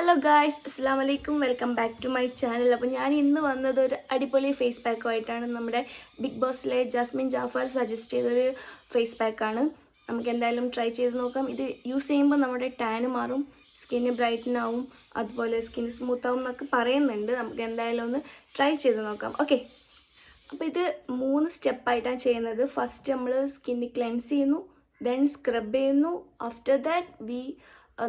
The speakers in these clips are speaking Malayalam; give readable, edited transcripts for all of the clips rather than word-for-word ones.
ഹലോ ഗായ്സ്, അസ്സാം വലൈക്കും. Welcome back to my channel. അപ്പോൾ ഞാൻ ഇന്ന് വന്നത് ഒരു അടിപൊളി ഫേസ് പാക്കുമായിട്ടാണ്. നമ്മുടെ ബിഗ് ബോസിലെ ജാസ്മിൻ ജാഫർ സജസ്റ്റ് ചെയ്തൊരു ഫേസ് പാക്കാണ്. നമുക്ക് എന്തായാലും ട്രൈ ചെയ്ത് നോക്കാം. ഇത് യൂസ് ചെയ്യുമ്പോൾ നമ്മുടെ ടാന് മാറും, സ്കിന്ന് ബ്രൈറ്റൻ ആവും, അതുപോലെ സ്കിൻ സ്മൂത്ത് ആവും എന്നൊക്കെ പറയുന്നുണ്ട്. നമുക്ക് എന്തായാലും ഒന്ന് ട്രൈ ചെയ്ത് നോക്കാം. ഓക്കെ, അപ്പോൾ ഇത് 3 സ്റ്റെപ്പായിട്ടാണ് ചെയ്യുന്നത്. ഫസ്റ്റ് നമ്മൾ സ്കിന്ന് ക്ലെൻസ് ചെയ്യുന്നു, ദെൻ സ്ക്രബ് ചെയ്യുന്നു. ആഫ്റ്റർ ദാറ്റ്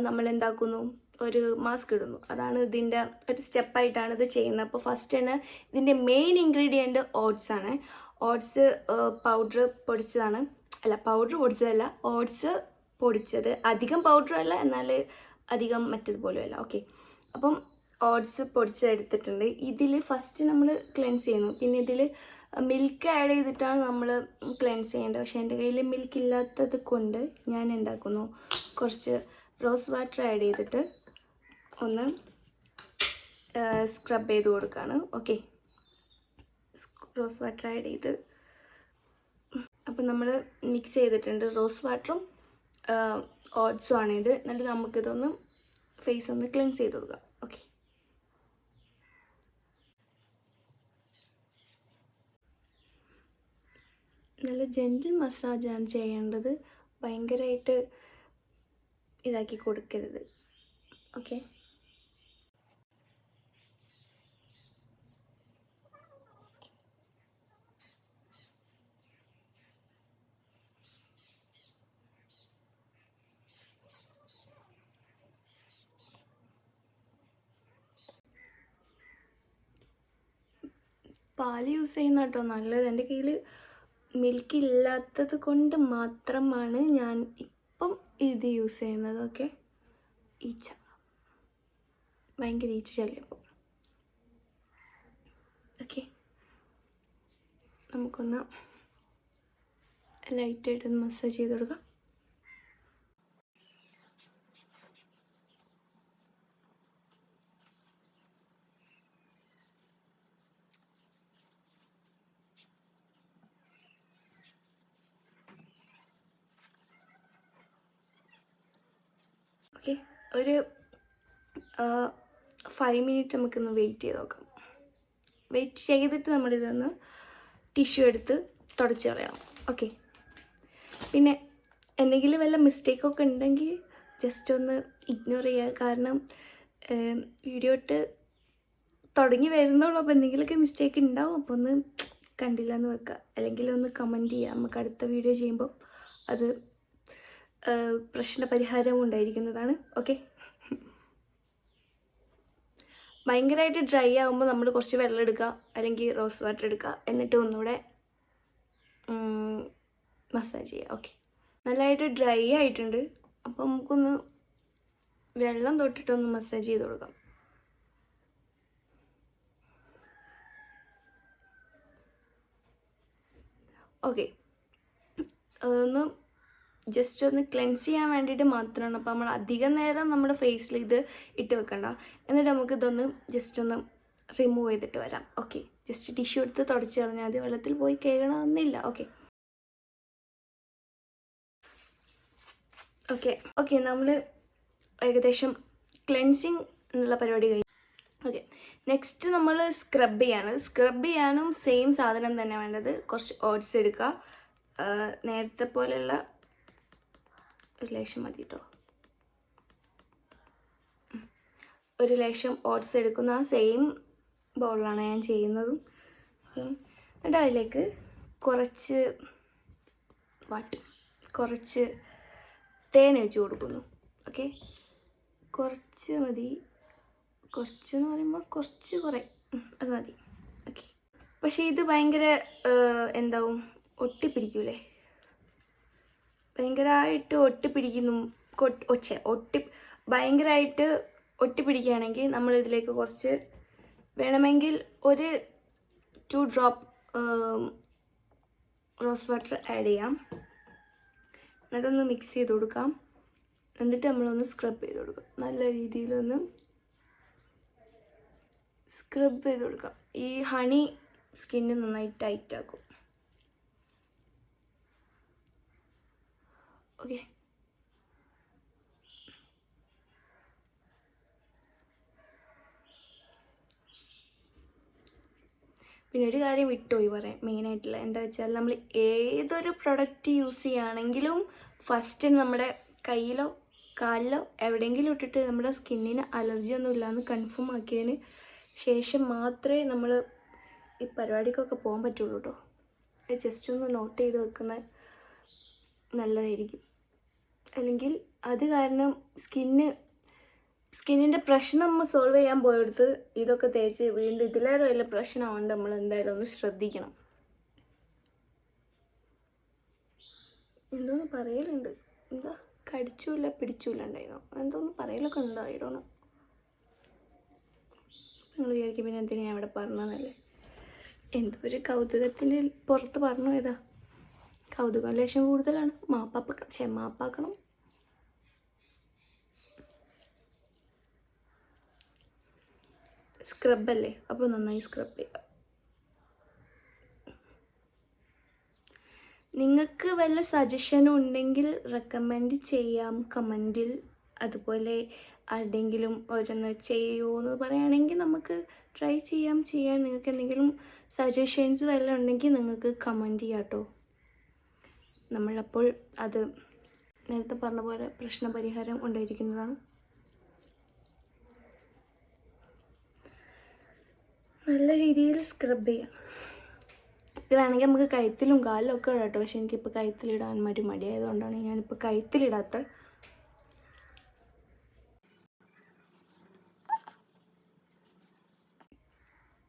നമ്മൾ എന്താക്കുന്നു, ഒരു മാസ്ക് ഇടുന്നു. അതാണ് ഇതിൻ്റെ ഒരു സ്റ്റെപ്പായിട്ടാണ് ഇത് ചെയ്യുന്നത്. അപ്പോൾ ഫസ്റ്റ് തന്നെ ഇതിൻ്റെ മെയിൻ ഇൻഗ്രീഡിയൻറ്റ് ഓട്സ് ആണ്. ഓട്സ് പൗഡർ പൊടിച്ചതാണ്. അല്ല, പൗഡർ പൊടിച്ചതല്ല, ഓട്സ് പൊടിച്ചത്. അധികം പൗഡർ അല്ല, എന്നാൽ അധികം മറ്റതുപോലെയല്ല. ഓക്കെ, അപ്പം ഓട്സ് പൊടിച്ചെടുത്തിട്ടുണ്ട്. ഇതിൽ ഫസ്റ്റ് നമ്മൾ ക്ലെൻസ് ചെയ്യുന്നു. പിന്നെ ഇതിൽ മിൽക്ക് ആഡ് ചെയ്തിട്ടാണ് നമ്മൾ ക്ലെൻസ് ചെയ്യേണ്ടത്. പക്ഷേ എൻ്റെ കയ്യിൽ മിൽക്ക് ഇല്ലാത്തത് കൊണ്ട് ഞാൻ എന്താക്കുന്നു, കുറച്ച് റോസ് വാട്ടർ ആഡ് ചെയ്തിട്ട് ഒന്ന് സ്ക്രബ് ചെയ്ത് കൊടുക്കുകയാണ്. ഓക്കെ, റോസ് വാട്ടർ ആഡ് ചെയ്ത് അപ്പം നമ്മൾ മിക്സ് ചെയ്തിട്ടുണ്ട്. റോസ് വാട്ടറും ഓട്സും ആണിത്. എന്നിട്ട് നമുക്കിതൊന്ന് ഫേസ് ഒന്ന് ക്ലെൻസ് ചെയ്ത് കൊടുക്കാം. ഓക്കെ, നല്ല ജെൻറ്റിൽ മസാജാണ് ചെയ്യേണ്ടത്. ഭയങ്കരമായിട്ട് ഇതാക്കി കൊടുക്കരുത്. ഓക്കെ, പാല് യൂസ് ചെയ്യുന്ന കേട്ടോ നല്ലത്. എൻ്റെ കയ്യിൽ മിൽക്ക് ഇല്ലാത്തത് കൊണ്ട് മാത്രമാണ് ഞാൻ ഇപ്പം ഇത് യൂസ് ചെയ്യുന്നത്. ഓക്കെ, ഈച്ച, ഭയങ്കര ഈച്ച ശല്യം. അപ്പോൾ ഓക്കെ, നമുക്കൊന്ന് ലൈറ്റായിട്ടൊന്ന് മസാജ് ചെയ്ത് കൊടുക്കാം. ഓക്കെ, ഒരു 5 മിനിറ്റ് നമുക്കൊന്ന് വെയിറ്റ് ചെയ്ത് നോക്കാം. വെയിറ്റ് ചെയ്തിട്ട് നമ്മളിതൊന്ന് ടിഷ്യൂ എടുത്ത് തുടച്ച് കളയണം. ഓക്കെ, പിന്നെ എന്തെങ്കിലും വല്ല മിസ്റ്റേക്കൊക്കെ ഉണ്ടെങ്കിൽ ജസ്റ്റ് ഒന്ന് ഇഗ്നോർ ചെയ്യുക. കാരണം വീഡിയോ ഇട്ട് തുടങ്ങി വരുന്നുള്ളൂ. അപ്പോൾ എന്തെങ്കിലുമൊക്കെ മിസ്റ്റേക്ക് ഉണ്ടാവും. അപ്പോൾ ഒന്ന് കണ്ടില്ല എന്ന് വെക്കുക, അല്ലെങ്കിൽ ഒന്ന് കമൻറ്റ് ചെയ്യുക. നമുക്ക് അടുത്ത വീഡിയോ ചെയ്യുമ്പോൾ അത് പ്രശ്നപരിഹാരം ഉണ്ടായിരിക്കുന്നതാണ്. ഓക്കെ, ഭയങ്കരമായിട്ട് ഡ്രൈ ആകുമ്പോൾ നമ്മൾ കുറച്ച് വെള്ളം എടുക്കുക, അല്ലെങ്കിൽ റോസ് വാട്ടർ എടുക്കുക, എന്നിട്ട് ഒന്നുകൂടെ മസാജ് ചെയ്യുക. ഓക്കെ, നല്ലതായിട്ട് ഡ്രൈ ആയിട്ടുണ്ട്. അപ്പോൾ നമുക്കൊന്ന് വെള്ളം തൊട്ടിട്ടൊന്ന് മസാജ് ചെയ്ത് കൊടുക്കാം. ഓക്കെ, അതൊന്ന് ജസ്റ്റ് ഒന്ന് ക്ലെൻസ് ചെയ്യാൻ വേണ്ടിയിട്ട് മാത്രമാണ്. അപ്പോൾ നമ്മൾ അധികം നേരം നമ്മുടെ ഫേസിൽ ഇത് ഇട്ട് വെക്കണ്ട. എന്നിട്ട് നമുക്ക് ഇതൊന്ന് ജസ്റ്റ് ഒന്ന് റിമൂവ് ചെയ്തിട്ട് വരാം. ഓക്കെ, ജസ്റ്റ് ടിഷ്യൂ എടുത്ത് തുടച്ച് കളഞ്ഞാൽ മതി, വെള്ളത്തിൽ പോയി കഴുകണമെന്നില്ല. ഓക്കെ ഓക്കെ ഓക്കെ നമ്മൾ ഏകദേശം ക്ലെൻസിങ് എന്നുള്ള പരിപാടി കഴിഞ്ഞു. ഓക്കെ, നെക്സ്റ്റ് നമ്മൾ സ്ക്രബ് ചെയ്യാണ്. സ്ക്രബ് ചെയ്യാനും സെയിം സാധനം തന്നെ വേണ്ടത്. കുറച്ച് ഓട്സ് എടുക്കുക, നേരത്തെ പോലെയുള്ള ഒരു ലേശം മതി കേട്ടോ. ഒരു ലേശം ഓട്സ് എടുക്കുന്ന ആ സെയിം ബൗളിലാണ് ഞാൻ ചെയ്യുന്നതും. എന്നിട്ട് അതിലേക്ക് കുറച്ച് കുറച്ച് തേൻ വെച്ച് കൊടുക്കുന്നു. ഓക്കെ, കുറച്ച് മതി. കുറച്ചെന്ന് പറയുമ്പോൾ കുറേ അത് മതി. ഓക്കെ, പക്ഷേ ഇത് ഭയങ്കര എന്താവും, ഒട്ടിപ്പിടിക്കൂലേ, ഭയങ്കരമായിട്ട് ഒട്ടിപ്പിടിക്കുന്നു. ഭയങ്കരമായിട്ട് ഒട്ടിപ്പിടിക്കുകയാണെങ്കിൽ നമ്മൾ ഇതിലേക്ക് കുറച്ച് വേണമെങ്കിൽ ഒരു 2 ഡ്രോപ്പ് റോസ് വാട്ടർ ആഡ് ചെയ്യാം. എന്നിട്ടൊന്ന് മിക്സ് ചെയ്ത് കൊടുക്കാം. എന്നിട്ട് നമ്മളൊന്ന് സ്ക്രബ് ചെയ്ത് കൊടുക്കാം. നല്ല രീതിയിലൊന്ന് സ്ക്രബ് ചെയ്ത് കൊടുക്കാം. ഈ ഹണി സ്കിന്ന് നന്നായി ടൈറ്റ് ആക്കും. ഓക്കെ, പിന്നെ ഒരു കാര്യം വിട്ടുപോയി പറയാം മെയിനായിട്ടുള്ള എന്താ വെച്ചാൽ നമ്മൾ ഏതൊരു പ്രൊഡക്റ്റ് യൂസ് ചെയ്യുകയാണെങ്കിലും ഫസ്റ്റ് നമ്മുടെ കയ്യിലോ കാലിലോ എവിടെയെങ്കിലും ഇട്ടിട്ട് നമ്മുടെ സ്കിന്നിന് അലർജി ഒന്നും ഇല്ലയെന്ന് കൺഫേം ആക്കിയതിന് ശേഷം മാത്രമേ നമ്മൾ ഈ പരിപാടിക്കൊക്കെ പോകാൻ പറ്റുള്ളൂ കേട്ടോ. ജസ്റ്റ് ഒന്ന് നോട്ട് ചെയ്ത് വെക്കുന്നത് നല്ലതായിരിക്കും. അല്ലെങ്കിൽ അത് കാരണം സ്കിന്നിൻ്റെ പ്രശ്നം നമ്മൾ സോൾവ് ചെയ്യാൻ പോയെടുത്ത് ഇതൊക്കെ തേച്ച് വീണ്ടും ഇതിലേറെ വലിയ പ്രശ്നമാകൊണ്ട് നമ്മൾ എന്തായാലും ഒന്ന് ശ്രദ്ധിക്കണം. എന്തോന്ന് പറയലുണ്ട്, എന്താ കടിച്ചില്ല പിടിച്ചില്ല ഉണ്ടായിരുന്നു, എന്തോന്ന് പറയലൊക്കെ ഉണ്ടായിരുന്നു. നിങ്ങൾ വിചാരിക്കും പിന്നെ എന്തിനാ ഞാൻ അവിടെ പറഞ്ഞതല്ലേ, എന്തോ ഒരു കൗതുകത്തിൻ്റെ പുറത്ത് പറഞ്ഞു ഏതാ. കൗതുകം ലേശം കൂടുതലാണ്, മാപ്പാക്കണം. സ്ക്രബല്ലേ, അപ്പോൾ നന്നായി സ്ക്രബ് ചെയ്യുക. നിങ്ങൾക്ക് വല്ല സജഷനും ഉണ്ടെങ്കിൽ റെക്കമെൻഡ് ചെയ്യാം കമൻറ്റിൽ. അതുപോലെ ആരുടെയെങ്കിലും ഓരോന്ന് ചെയ്യുമോ എന്ന് പറയുകയാണെങ്കിൽ നമുക്ക് ട്രൈ ചെയ്യാൻ. നിങ്ങൾക്ക് എന്തെങ്കിലും സജഷൻസ് വല്ലതും ഉണ്ടെങ്കിൽ നിങ്ങൾക്ക് കമൻറ്റ് ചെയ്യാം കേട്ടോ. നമ്മളപ്പോൾ അത് നേരത്തെ പറഞ്ഞ പോലെ പ്രശ്നപരിഹാരം ഉണ്ടായിരിക്കുന്നതാണ്. നല്ല രീതിയിൽ സ്ക്രബ് ചെയ്യാം. ഇത് വേണമെങ്കിൽ നമുക്ക് കഴുത്തിലും കാലിലും ഒക്കെ ഇടാം കേട്ടോ. പക്ഷെ എനിക്കിപ്പോൾ കഴുത്തിലിടാൻ മടിയായതുകൊണ്ടാണ് ഞാനിപ്പോൾ കഴുത്തിലിടാത്തത്.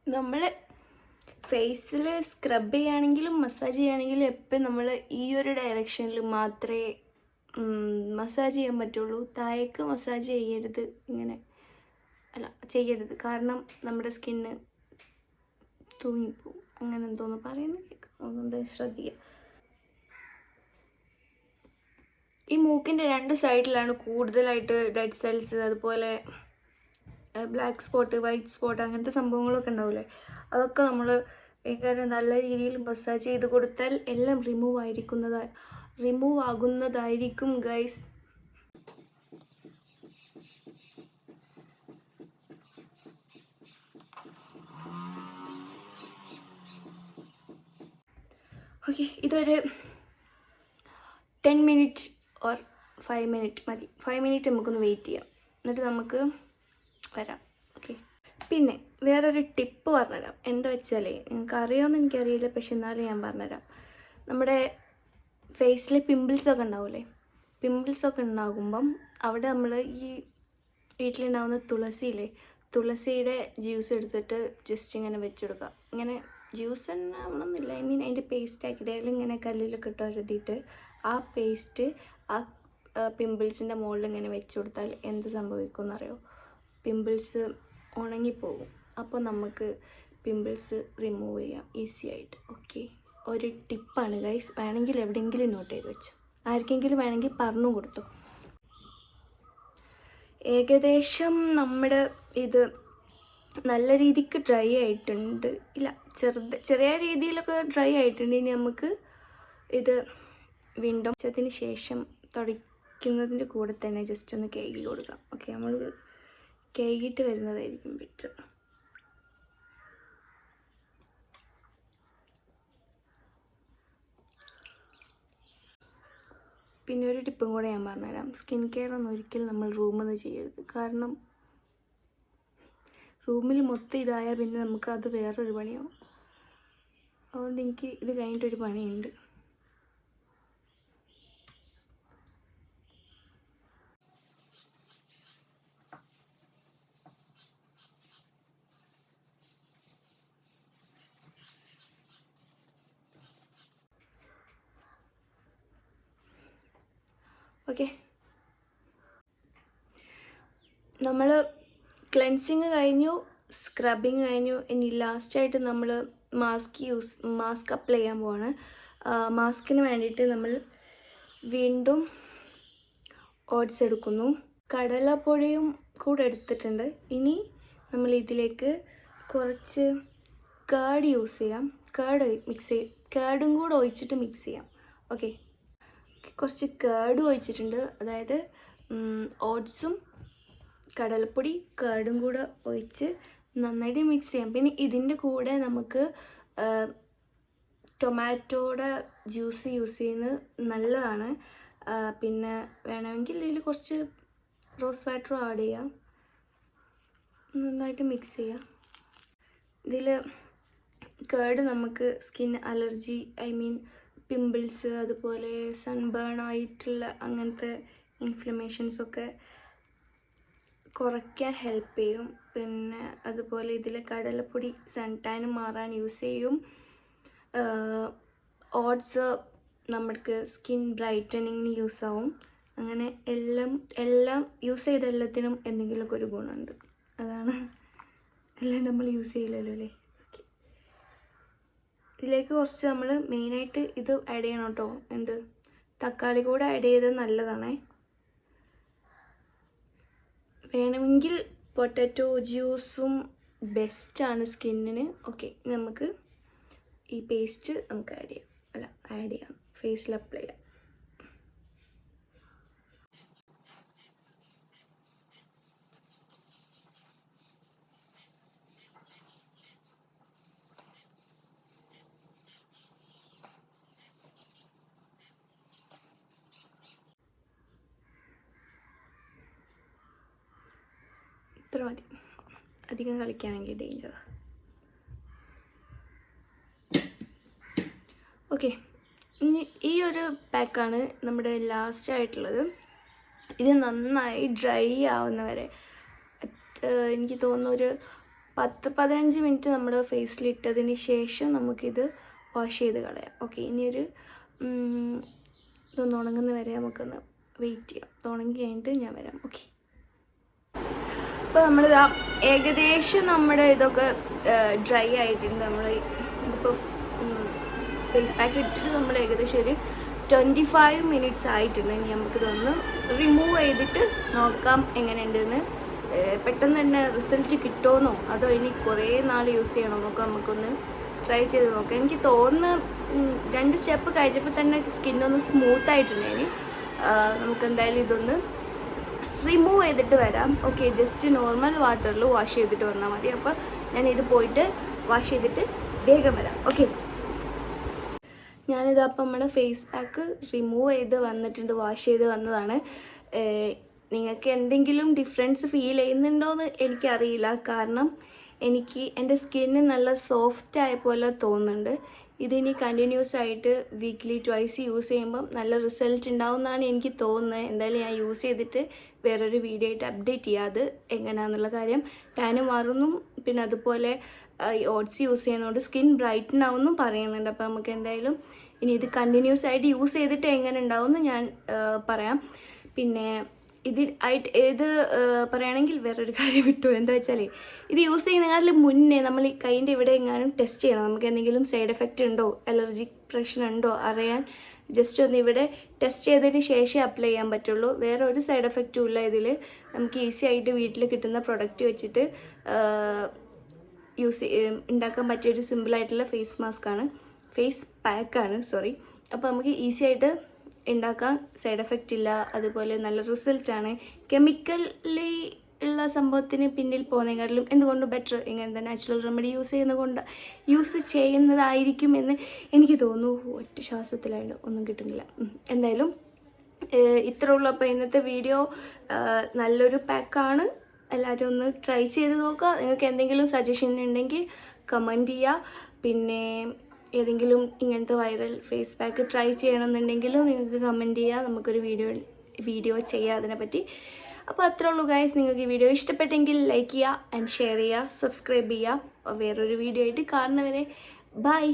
നമ്മൾ ഫേസിൽ സ്ക്രബ് ചെയ്യുകയാണെങ്കിലും മസാജ് ചെയ്യുകയാണെങ്കിലും എപ്പോഴും നമ്മൾ ഈ ഒരു ഡയറക്ഷനിൽ മാത്രമേ മസാജ് ചെയ്യാൻ പറ്റുള്ളൂ. താഴേക്ക് മസാജ് ചെയ്യരുത്. കാരണം നമ്മുടെ സ്കിന്ന് തൂങ്ങിപ്പോവും, അങ്ങനെ എന്തോന്ന് പറയുന്നത് കേൾക്കാം. അതെന്താ ശ്രദ്ധിക്കുക. ഈ മൂക്കിൻ്റെ 2 സൈഡിലാണ് കൂടുതലായിട്ട് ഡെഡ് സെൽസ്, അതുപോലെ ബ്ലാക്ക് സ്പോട്ട്, വൈറ്റ് സ്പോട്ട്, അങ്ങനത്തെ സംഭവങ്ങളൊക്കെ ഉണ്ടാവില്ലേ. അതൊക്കെ നമ്മൾ ഇങ്ങനെ നല്ല രീതിയിൽ മസാജ് ചെയ്ത് കൊടുത്താൽ എല്ലാം റിമൂവ് ആകുന്നതായിരിക്കും ഗൈസ്. ഓക്കെ, ഇതൊരു 10 മിനിറ്റ് ഓർ 5 മിനിറ്റ് മതി. 5 മിനിറ്റ് നമുക്കൊന്ന് വെയിറ്റ് ചെയ്യാം, എന്നിട്ട് നമുക്ക് വരാം. ഓക്കെ, പിന്നെ വേറൊരു ടിപ്പ് പറഞ്ഞുതരാം. എന്താ വെച്ചാൽ നിങ്ങൾക്ക് അറിയുമെന്ന് എനിക്കറിയില്ല, പക്ഷെ എന്നാലും ഞാൻ പറഞ്ഞുതരാം. നമ്മുടെ ഫേസിൽ പിമ്പിൾസൊക്കെ ഉണ്ടാവില്ലേ, പിമ്പിൾസൊക്കെ ഉണ്ടാകുമ്പം അവിടെ നമ്മൾ ഈ വീട്ടിലുണ്ടാകുന്ന തുളസിയുടെ ജ്യൂസ് എടുത്തിട്ട് ജസ്റ്റ് ഇങ്ങനെ വെച്ചെടുക്കുക. ഇങ്ങനെ ജ്യൂസ് തന്നെ ആവണമെന്നില്ല, അതിൻ്റെ പേസ്റ്റ് ആക്കിയിട്ട് ഇങ്ങനെ കല്ലിലൊക്കെ ഇട്ട് ഒരുതിയിട്ട് ആ പേസ്റ്റ് ആ പിമ്പിൾസിൻ്റെ മുകളിൽ ഇങ്ങനെ വെച്ച് കൊടുത്താൽ എന്ത് സംഭവിക്കുമെന്നറിയോ? പിമ്പിൾസ് ഉണങ്ങിപ്പോകും. അപ്പോൾ നമുക്ക് പിമ്പിൾസ് റിമൂവ് ചെയ്യാം ഈസി ആയിട്ട്. ഓക്കെ, ഒരു ടിപ്പാണ് ഗൈസ്. വേണമെങ്കിൽ എവിടെയെങ്കിലും നോട്ട് ചെയ്ത് വെച്ചു, ആർക്കെങ്കിലും വേണമെങ്കിൽ പറഞ്ഞു കൊടുത്തു. ഏകദേശം നമ്മുടെ ഇത് നല്ല രീതിക്ക് ഡ്രൈ ആയിട്ടുണ്ട്. ചെറിയ രീതിയിലൊക്കെ ഡ്രൈ ആയിട്ടുണ്ട്. ഇനി നമുക്ക് ഇത് വീണ്ടും ഉച്ചത്തിന് ശേഷം തുടയ്ക്കുന്നതിൻ്റെ കൂടെ തന്നെ ജസ്റ്റ് ഒന്ന് കഴുകി കൊടുക്കാം. ഓക്കെ, നമ്മൾ കഴുകിയിട്ട് വരുന്നതായിരിക്കും ബെറ്റർ. പിന്നെ ഒരു ടിപ്പും കൂടെ ഞാൻ പറഞ്ഞുതരാം. സ്കിൻ കെയർ ഒന്നും ഒരിക്കലും നമ്മൾ റൂമിൽ നിന്ന് ചെയ്യരുത്. കാരണം റൂമിൽ മൊത്തം ഇതായാൽ പിന്നെ നമുക്കത് വേറൊരു പണിയാവും. അതുകൊണ്ട് എനിക്ക് ഇത് കഴിഞ്ഞിട്ടൊരു പണിയുണ്ട്. ഓക്കെ, നമ്മൾ ക്ലെൻസിങ് കഴിഞ്ഞു, സ്ക്രബിങ് കഴിഞ്ഞു. ഇനി ലാസ്റ്റായിട്ട് നമ്മൾ മാസ്ക് അപ്ലൈ ചെയ്യാൻ പോവാണ്. മാസ്കിന് വേണ്ടിയിട്ട് നമ്മൾ വീണ്ടും ഓട്സ് എടുക്കുന്നു. കടലപ്പൊടിയും കൂടെ എടുത്തിട്ടുണ്ട്. ഇനി നമ്മൾ ഇതിലേക്ക് കുറച്ച് കേർഡ് യൂസ് ചെയ്യാം. കേർഡും കൂടെ ഒഴിച്ചിട്ട് മിക്സ് ചെയ്യാം. ഓക്കെ, കുറച്ച് കേർഡ് ഒഴിച്ചിട്ടുണ്ട്. അതായത് ഓട്സും കടലപ്പൊടി കേർഡും കൂടെ ഒഴിച്ച് നന്നായിട്ട് മിക്സ് ചെയ്യാം. പിന്നെ ഇതിൻ്റെ കൂടെ നമുക്ക് ടൊമാറ്റോയുടെ ജ്യൂസ് യൂസ് ചെയ്യുന്നത് നല്ലതാണ്. പിന്നെ വേണമെങ്കിൽ ഇതിൽ കുറച്ച് റോസ് വാട്ടറും ആഡ് ചെയ്യാം. നന്നായിട്ട് മിക്സ് ചെയ്യാം. ഇതിൽ കേർഡ് നമുക്ക് സ്കിൻ അലർജി, പിമ്പിൾസ്, അതുപോലെ സൺബേൺ ആയിട്ടുള്ള അങ്ങനത്തെ ഇൻഫ്ലമേഷൻസൊക്കെ കുറയ്ക്കാൻ ഹെൽപ്പ് ചെയ്യും. പിന്നെ അതുപോലെ ഇതിൽ കടലപ്പൊടി സൺ ടാൻ മാറാൻ യൂസ് ചെയ്യും. ഓട്സ് നമുക്ക് സ്കിൻ ബ്രൈറ്റനിങ്ങിന് യൂസ് ആവും. അങ്ങനെ എല്ലാം യൂസ് ചെയ്ത എല്ലാത്തിനും എന്തെങ്കിലുമൊക്കെ ഒരു ഗുണമുണ്ട്. അതാണ് എല്ലാം നമ്മൾ യൂസ് ചെയ്യില്ലല്ലോ അല്ലേ. ഇതിലേക്ക് കുറച്ച് നമ്മൾ മെയിനായിട്ട് ഇത് ആഡ് ചെയ്യണം കേട്ടോ. തക്കാളി കൂടെ ആഡ് ചെയ്തത് നല്ലതാണേ. വേണമെങ്കിൽ പൊട്ടാറ്റോ ജ്യൂസും ബെസ്റ്റാണ് സ്കിന്നിന്. ഓക്കെ, നമുക്ക് ഈ പേസ്റ്റ് നമുക്ക് ആഡ് ചെയ്യാം ഫേസിൽ അപ്ലൈ ചെയ്യാം. ഇത്ര മതി, അധികം കളിക്കുകയാണെങ്കിൽ ഡേഞ്ചർ. ഓക്കെ, ഇനി ഈ ഒരു പാക്കാണ് നമ്മുടെ ലാസ്റ്റ് ആയിട്ടുള്ളത്. ഇത് നന്നായി ഡ്രൈ ആവുന്നവരെ, എനിക്ക് തോന്നുന്നു ഒരു 10-15 മിനിറ്റ് നമ്മുടെ ഫേസിലിട്ടതിന് ശേഷം നമുക്കിത് വാഷ് ചെയ്ത് കളയാം. ഓക്കെ, ഇനിയൊരു ഇതൊന്ന് ഉണങ്ങുന്ന വരെ നമുക്കൊന്ന് വെയിറ്റ് ചെയ്യാം. ഉണങ്ങി കഴിഞ്ഞിട്ട് ഞാൻ വരാം. ഓക്കെ, അപ്പോൾ നമ്മളിതാ ഏകദേശം നമ്മുടെ ഇതൊക്കെ ഡ്രൈ ആയിട്ടുണ്ട്. നമ്മൾ ഇതിപ്പോൾ ഫേസ് പാക്ക് ഇട്ടിട്ട് നമ്മൾ ഏകദേശം ഒരു 25 മിനിറ്റ്സ് ആയിട്ടുണ്ട്. ഇനി നമുക്കിതൊന്ന് റിമൂവ് ചെയ്തിട്ട് നോക്കാം എങ്ങനെയുണ്ടെന്ന്. പെട്ടെന്ന് തന്നെ റിസൾട്ട് കിട്ടുമെന്നോ അതോ ഇനി കുറേ നാൾ യൂസ് ചെയ്യണോ എന്നൊക്കെ നമുക്കൊന്ന് ട്രൈ ചെയ്ത് നോക്കാം. എനിക്ക് തോന്നുന്നു 2 സ്റ്റെപ്പ് കഴിഞ്ഞപ്പോൾ തന്നെ സ്കിന്നൊന്ന് സ്മൂത്ത് ആയിട്ടുണ്ടെങ്കിൽ നമുക്ക് എന്തായാലും ഇതൊന്ന് റിമൂവ് ചെയ്തിട്ട് വരാം. ഓക്കെ, ജസ്റ്റ് നോർമൽ വാട്ടറിൽ വാഷ് ചെയ്തിട്ട് വന്നാൽ മതി. അപ്പോൾ ഞാനിത് പോയിട്ട് വാഷ് ചെയ്തിട്ട് വേഗം വരാം. ഓക്കെ, ഞാനിതപ്പം നമ്മുടെ ഫേസ് പാക്ക് റിമൂവ് ചെയ്ത് വന്നിട്ടുണ്ട്, വാഷ് ചെയ്ത് വന്നതാണ്. നിങ്ങൾക്ക് എന്തെങ്കിലും ഡിഫറൻസ് ഫീൽ ചെയ്യുന്നുണ്ടോയെന്ന് എനിക്കറിയില്ല. കാരണം എനിക്ക് എൻ്റെ സ്കിന്ന് നല്ല സോഫ്റ്റ് ആയ പോലെ തോന്നുന്നുണ്ട്. ഇതിനി കണ്ടിന്യൂസ് ആയിട്ട് വീക്ക്ലി ട്വൈസ് യൂസ് ചെയ്യുമ്പം നല്ല റിസൾട്ട് ഉണ്ടാവുമെന്നാണ് എനിക്ക് തോന്നുന്നത്. എന്തായാലും ഞാൻ യൂസ് ചെയ്തിട്ട് വേറൊരു വീഡിയോ ആയിട്ട് അപ്ഡേറ്റ് ചെയ്യാം അത് എങ്ങനെയാണെന്നുള്ള കാര്യം. ടാന് മാറുന്നും പിന്നെ അതുപോലെ ഈ ഓട്സ് യൂസ് ചെയ്യുന്നതുകൊണ്ട് സ്കിൻ ബ്രൈറ്റൻ ആവുമെന്നും പറയുന്നുണ്ട്. അപ്പോൾ നമുക്ക് എന്തായാലും ഇനി ഇത് കണ്ടിന്യൂസ് ആയിട്ട് യൂസ് ചെയ്തിട്ട് എങ്ങനെ ഉണ്ടാവുമെന്ന് ഞാൻ പറയാം. പിന്നെ ഏത് പറയുകയാണെങ്കിൽ വേറൊരു കാര്യം വിട്ടു. എന്താ വെച്ചാൽ ഇത് യൂസ് ചെയ്യുന്നതിനാലും മുന്നേ നമ്മൾ ഈ കൈൻ്റെ ഇവിടെ എങ്ങാനും ടെസ്റ്റ് ചെയ്യണം. നമുക്ക് എന്തെങ്കിലും സൈഡ് എഫക്റ്റ് ഉണ്ടോ, അലർജിക് പ്രശ്നം ഉണ്ടോ അറിയാൻ ജസ്റ്റ് ഒന്ന് ഇവിടെ ടെസ്റ്റ് ചെയ്തതിന് ശേഷം അപ്ലൈ ചെയ്യാൻ പറ്റുള്ളൂ. വേറെ ഒരു സൈഡ് എഫക്റ്റും ഇല്ല ഇതിൽ. നമുക്ക് ഈസി ആയിട്ട് വീട്ടിൽ കിട്ടുന്ന പ്രൊഡക്റ്റ് വെച്ചിട്ട് ഉണ്ടാക്കാൻ പറ്റിയൊരു സിമ്പിളായിട്ടുള്ള ഫേസ് പാക്കാണ്. അപ്പോൾ നമുക്ക് ഈസി ആയിട്ട് ഉണ്ടാക്കാൻ, സൈഡ് എഫക്റ്റ് ഇല്ല, അതുപോലെ നല്ല റിസൾട്ടാണ്. കെമിക്കലി ഉള്ള സംഭവത്തിന് പിന്നിൽ പോകുന്നതിനെക്കാട്ടിലും എന്തുകൊണ്ട് ബെറ്റർ ഇങ്ങനത്തെ നാച്ചുറൽ റെമഡി യൂസ് ചെയ്യുന്നതായിരിക്കും എന്ന് എനിക്ക് തോന്നുന്നു. ഒറ്റ ശ്വാസത്തിലായിട്ട് ഒന്നും കിട്ടുന്നില്ല. എന്തായാലും ഇത്രേ ഉള്ളൂ. അപ്പോൾ ഇന്നത്തെ വീഡിയോ നല്ലൊരു പാക്കാണ്. എല്ലാവരും ഒന്ന് ട്രൈ ചെയ്ത് നോക്കുക. നിങ്ങൾക്ക് എന്തെങ്കിലും സജഷൻ ഉണ്ടെങ്കിൽ കമൻറ്റ് ചെയ്യുക. പിന്നെ ഏതെങ്കിലും ഇങ്ങനത്തെ വൈറൽ ഫേസ് പാക്ക് ട്രൈ ചെയ്യണമെന്നുണ്ടെങ്കിലും നിങ്ങൾക്ക് കമൻറ്റ് ചെയ്യുക. നമുക്കൊരു വീഡിയോ ചെയ്യാം അതിനെപ്പറ്റി. അപ്പോൾ അത്രേ ഉള്ളൂ ഗൈസ്. നിങ്ങൾക്ക് ഈ വീഡിയോ ഇഷ്ടപ്പെട്ടെങ്കിൽ ലൈക്ക് ചെയ്യുക ആൻഡ് ഷെയർ ചെയ്യുക, സബ്സ്ക്രൈബ് ചെയ്യുക. വേറൊരു വീഡിയോ ആയിട്ട് കാണുന്നവരെ ബൈ.